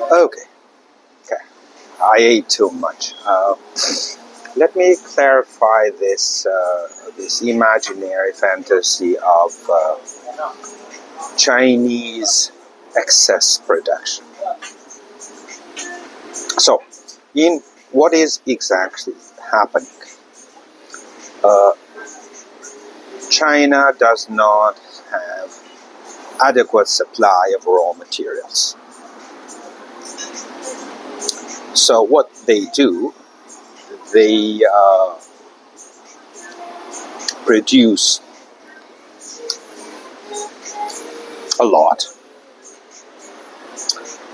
Okay, okay. I ate too much. Let me clarify this imaginary fantasy of Chinese excess production. So, in what is exactly happening? Uh, China does not have adequate supply of raw materials. So what they do, they produce a lot,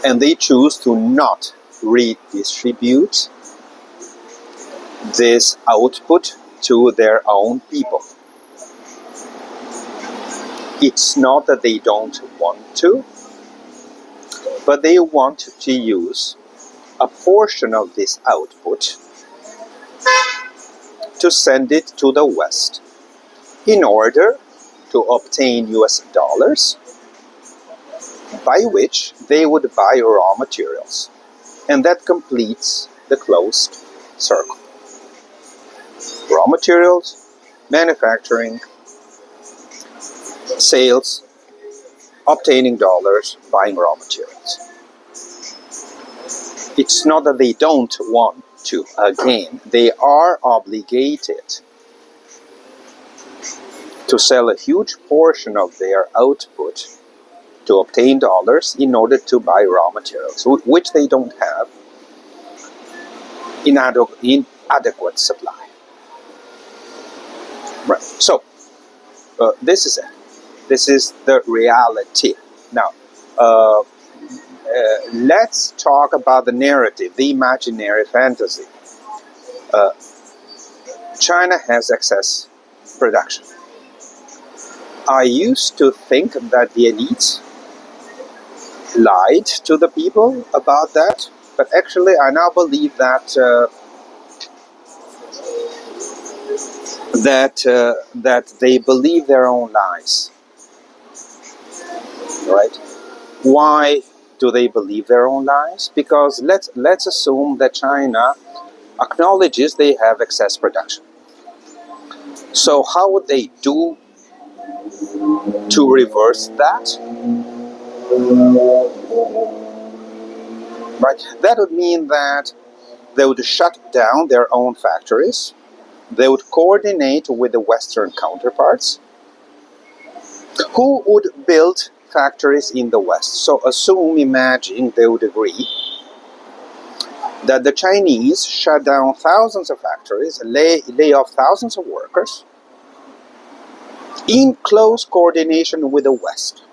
and they choose to not redistribute this output to their own people. It's not that they don't want to, but they want to use a portion of this output to send it to the West in order to obtain US dollars, by which they would buy raw materials. And that completes the closed circle. Raw materials, manufacturing, sales, obtaining dollars, buying raw materials. It's not that they don't want to. Again, they are obligated to sell a huge portion of their output to obtain dollars in order to buy raw materials, which they don't have in adequate supply. Right. So, this is it. This is the reality. Now, let's talk about the narrative, the imaginary fantasy. China has excess production. I used to think that the elites lied to the people about that, but actually I now believe that that they believe their own lies. Right? Why do they believe their own lies? Because let's assume that China acknowledges they have excess production. So how would they do to reverse that? Right? That would mean that they would shut down their own factories. They would coordinate with the Western counterparts who would build factories in the West. So imagine they would agree that the Chinese shut down thousands of factories, lay off thousands of workers in close coordination with the West.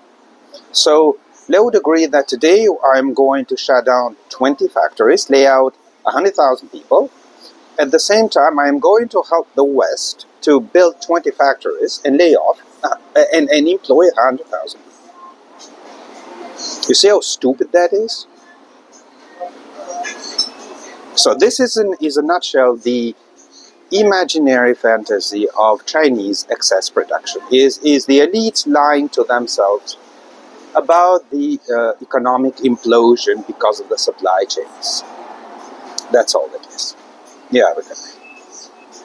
So they would agree that today I'm going to shut down 20 factories, lay out 100,000 people. At the same time, I'm going to help the West to build 20 factories and lay off and employ 100,000 people. You see how stupid that is? So this is in a nutshell the imaginary fantasy of Chinese excess production. Is the elites lying to themselves about the economic implosion because of the supply chains. That's all it is. Yeah, okay.